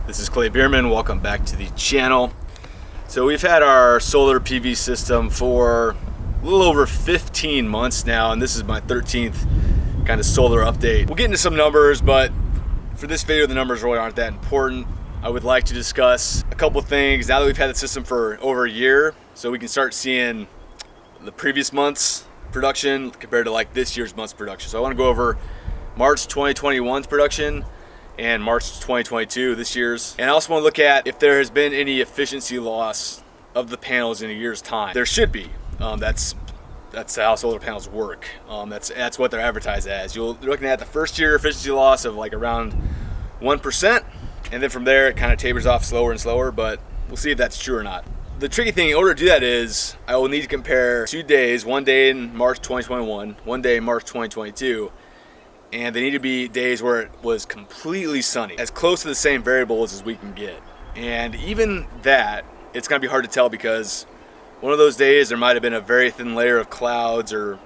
This is Clay Bierman. Welcome back to the channel. So we've had our solar PV system for a little over 15 months now, and this is my 13th kind of solar update. We'll get into some numbers, but for this video, the numbers really aren't that important. I would like to discuss a couple things now that we've had the system for over a year, so we can start seeing the previous month's production compared to like this year's month's production. So I want to go over March 2021's production and March 2022, this year's. And I also want to look at if there has been any efficiency loss of the panels in a year's time. There should be. That's how solar panels work. That's what they're advertised as. You're looking at the first year efficiency loss of like around 1%, and then from there it kind of tapers off slower and slower, but we'll see if that's true or not. The tricky thing in order to do that is I will need to compare 2 days, one day in March 2021, one day in March 2022, and they need to be days where it was completely sunny, as close to the same variables as we can get. And even that, it's gonna be hard to tell because one of those days there might have been a very thin layer of clouds or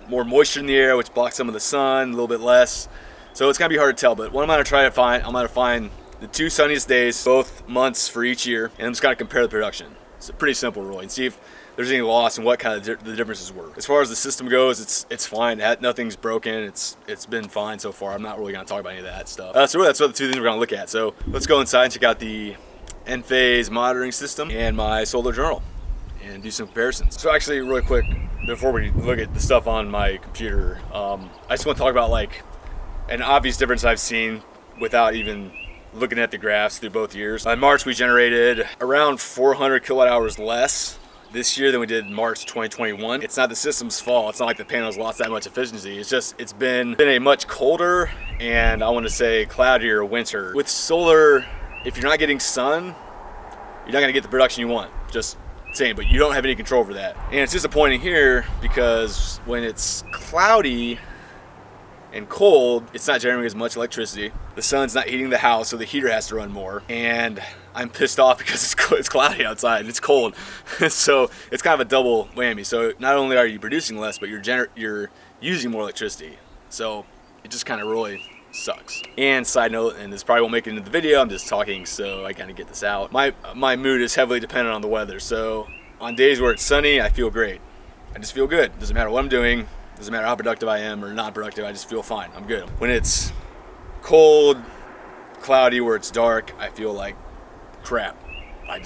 more moisture in the air, which blocks some of the sun, a little bit less. So it's gonna be hard to tell, but what I'm gonna try to find, I'm gonna find the 2 sunniest days, both months for each year, and I'm just gonna compare the production. It's pretty simple really, and see if there's any loss and what kind of the differences were. As far as the system goes, it's fine. Nothing's broken. It's been fine so far. I'm not really gonna talk about any of that stuff. So really, that's what the 2 things we're gonna look at. So let's go inside and check out the Enphase monitoring system and my solar journal and do some comparisons. So actually, really quick, before we look at the stuff on my computer, I just want to talk about like an obvious difference I've seen without even looking at the graphs through both years. In March, we generated around 400 kilowatt hours less this year than we did in March 2021. It's not the system's fault. It's not like the panels lost that much efficiency. It's just, it's been a much colder and I want to say cloudier winter. With solar, if you're not getting sun, you're not gonna get the production you want. Just saying, but you don't have any control over that. And it's disappointing here because when it's cloudy and cold, it's not generating as much electricity. The sun's not heating the house, so the heater has to run more. And I'm pissed off because it's cloudy outside and it's cold. So it's kind of a double whammy. So not only are you producing less, but you're using more electricity. So it just kind of really sucks. And side note, and this probably won't make it into the video, I'm just talking so I kind of get this out. My mood is heavily dependent on the weather. So on days where it's sunny, I feel great. I just feel good. Doesn't matter what I'm doing. Doesn't matter how productive I am or not productive, I just feel fine. I'm good. When it's cold, cloudy, where it's dark, I feel like crap. I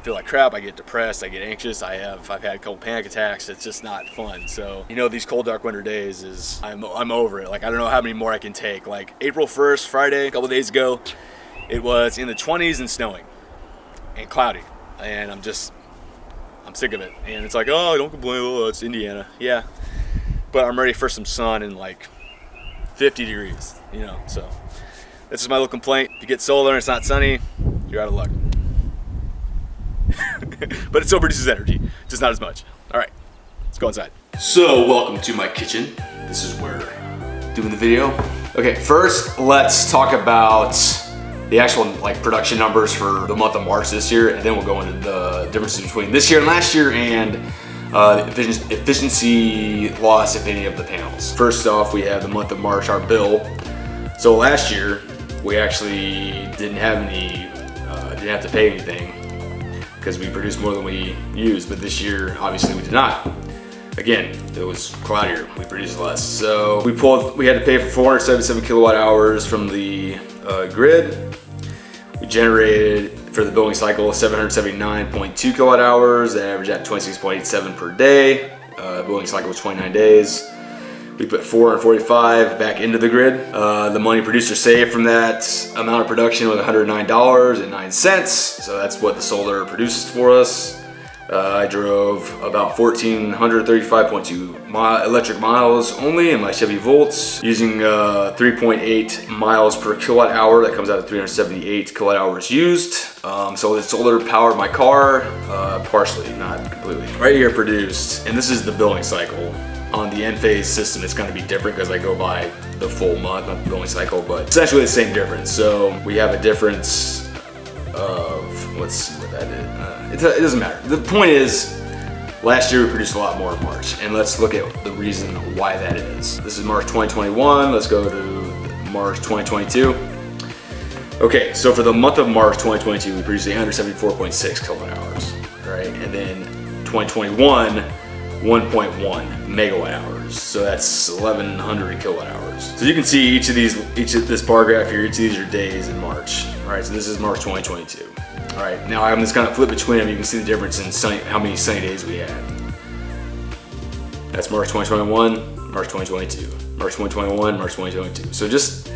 feel like crap. I get depressed. I get anxious. I've had a couple panic attacks. It's just not fun. So these cold, dark winter days I'm over it. Like I don't know how many more I can take. Like April 1st, Friday, a couple days ago, it was in the 20s and snowing and cloudy, and I'm sick of it. And it's like, oh, don't complain. Oh, it's Indiana. Yeah. But I'm ready for some sun and like 50 degrees, so this is my little complaint. If you get solar and it's not sunny, you're out of luck. But it still produces energy, just not as much. All right, let's go inside. So welcome to my kitchen. This is where I'm doing the video. Okay, first let's talk about the actual like production numbers for the month of March this year, and then we'll go into the differences between this year and last year and efficiency loss, if any, of the panels. First off, we have the month of March, our bill. So last year, we actually didn't have to pay anything because we produced more than we used, but this year, obviously we did not. Again, it was cloudier, we produced less. So we had to pay for 477 kilowatt hours from the grid. We generated, for the billing cycle, 779.2 kilowatt hours, that averaged at 26.87 per day. Billing cycle was 29 days. We put 445 back into the grid. The money producer saved from that amount of production was $109.09. So that's what the solar produced for us. I drove about 1,435.2 electric miles only in my Chevy Volts, using 3.8 miles per kilowatt hour. That comes out to 378 kilowatt hours used. So the solar powered my car, partially, not completely. Right here produced, and this is the billing cycle. On the Enphase system, it's gonna be different because I go by the full month, not the billing cycle, but essentially the same difference. So we have a difference of, let's see what that is. It doesn't matter. The point is, last year we produced a lot more in March, and let's look at the reason why that is. This is March 2021. Let's go to March 2022. Okay, so for the month of March 2022, we produced 874.6 kilowatt hours, right? And then 2021, 1.1 megawatt hours. So that's 1,100 kilowatt hours. So you can see each of this bar graph here, each of these are days in March. All right, so this is March 2022. All right, now I'm just gonna flip between them. You can see the difference in how many sunny days we had. That's March 2021, March 2022, March 2021, March 2022. So just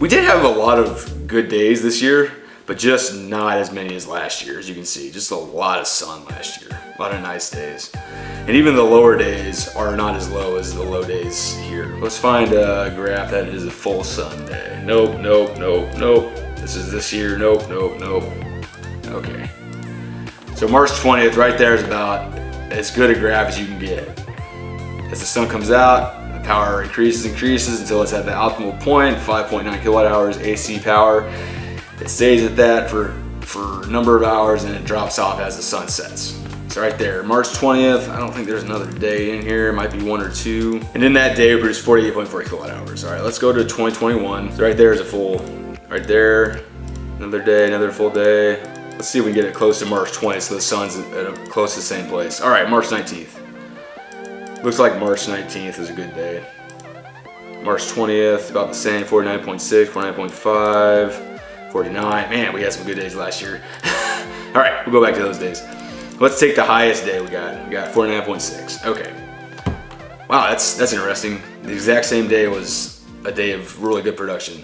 we did have a lot of good days this year, but just not as many as last year, as you can see. Just a lot of sun last year, a lot of nice days. And even the lower days are not as low as the low days here. Let's find a graph that is a full sun day. Nope, nope, nope, nope. This is this year, nope, nope, nope. Okay. So March 20th right there is about as good a graph as you can get. As the sun comes out, the power increases until it's at the optimal point, 5.9 kilowatt hours AC power. It stays at that for a number of hours and it drops off as the sun sets. So right there, March 20th, I don't think there's another day in here, it might be one or two. And in that day, we produced 48.4 kilowatt hours. All right, let's go to 2021. So right there is a full, right there, another day, another full day. Let's see if we can get it close to March 20th so the sun's at close to the same place. All right, March 19th. Looks like March 19th is a good day. March 20th, about the same, 49.6, 49.5, 49. Man, we had some good days last year. All right, we'll go back to those days. Let's take the highest day we got. We got 49.6. Okay. Wow, that's interesting. The exact same day was a day of really good production.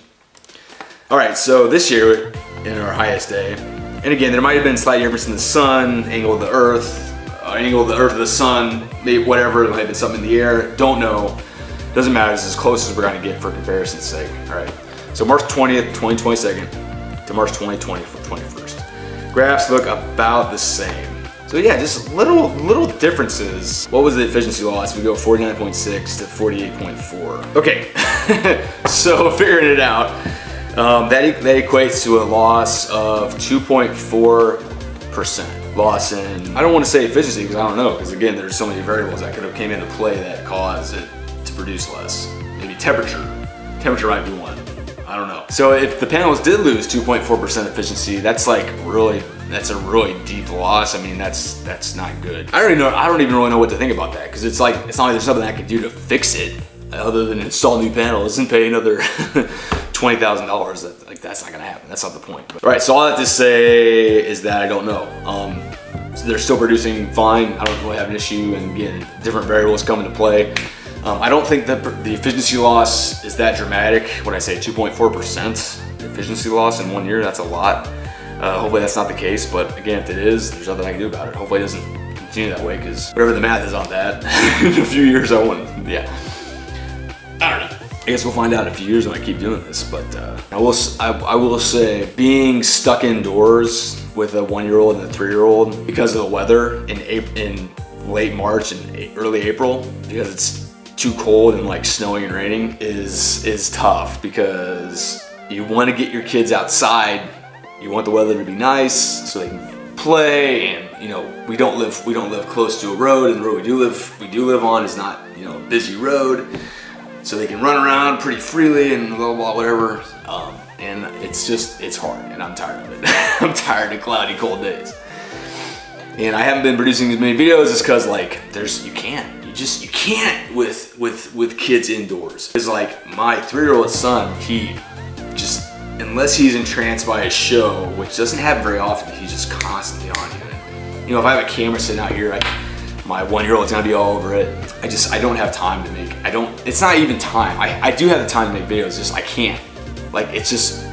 All right, so this year in our highest day, and again, there might have been a slight difference in the sun, angle of the earth to the sun, maybe whatever, there might have been something in the air, don't know. Doesn't matter, it's as close as we're gonna get for comparison's sake. All right, so March 20th, 2022 to March 2020, 21st. Graphs look about the same. So yeah, just little differences. What was the efficiency loss? We go 49.6 to 48.4. Okay, so figuring it out, that equates to a loss of 2.4%. Loss in, I don't want to say efficiency because I don't know, because again, there's so many variables that could have came into play that caused it to produce less. Maybe temperature might be one, I don't know. So if the panels did lose 2.4% efficiency, that's a really deep loss. I mean, that's not good. I don't even really know what to think about that, because it's not like there's something I could do to fix it other than install new panels and pay another $20,000. That's not gonna happen. That's not the point. All right, so all that to say is that I don't know. So they're still producing fine. I don't really have an issue, and again, different variables come into play. I don't think that the efficiency loss is that dramatic. When I say 2.4% efficiency loss in 1 year, that's a lot. Hopefully that's not the case, but again, if it is, there's nothing I can do about it. Hopefully it doesn't continue that way, because whatever the math is on that, in a few years I wouldn't, yeah. I don't know. I guess we'll find out in a few years when I keep doing this, but I will say, being stuck indoors with a 1-year-old and a 3-year-old because of the weather in late March and early April, because it's too cold and like snowing and raining, is tough, because you want to get your kids outside. You want the weather to be nice so they can play, and we don't live close to a road, and the road we do live on is not a busy road. So they can run around pretty freely and blah, blah, whatever. And it's hard, and I'm tired of it. I'm tired of cloudy, cold days. And I haven't been producing as many videos just because you can't with kids indoors. It's like my 3-year-old son, he just, unless he's entranced by a show, which doesn't happen very often, he's just constantly on it. If I have a camera sitting out here, my 1-year-old's gonna be all over it. I don't have time to make, it's not even time. I do have the time to make videos, just I can't. It's just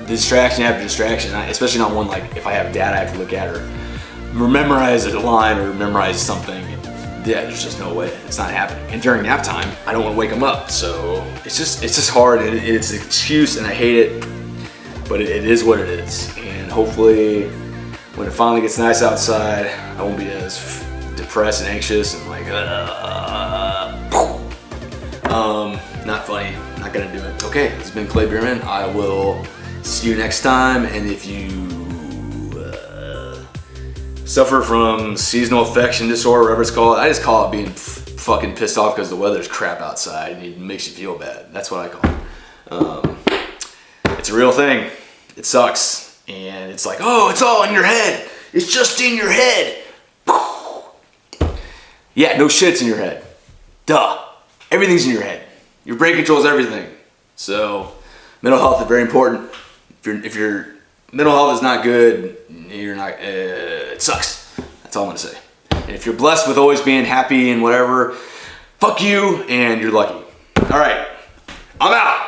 distraction after distraction, especially not one if I have data I have to look at, or memorize a line, or memorize something. Yeah, there's just no way. It's not happening. And during nap time, I don't want to wake them up. So it's just hard. It's an excuse, and I hate it, but it is what it is. And hopefully when it finally gets nice outside, I won't be as depressed and anxious and not funny, not gonna do it. Okay, this has been Clay Bierman. I will see you next time, and if you suffer from seasonal affection disorder, whatever it's called, I just call it being fucking pissed off because the weather's crap outside and it makes you feel bad. That's what I call it. It's a real thing. it sucks. And it's like, oh, it's all in your head. It's just in your head. Yeah, no shit, it's in your head. Duh. Everything's in your head. Your brain controls everything. So mental health is very important. If your mental health is not good, you're not. It sucks. That's all I'm gonna say. And if you're blessed with always being happy and whatever, fuck you, and you're lucky. All right, I'm out.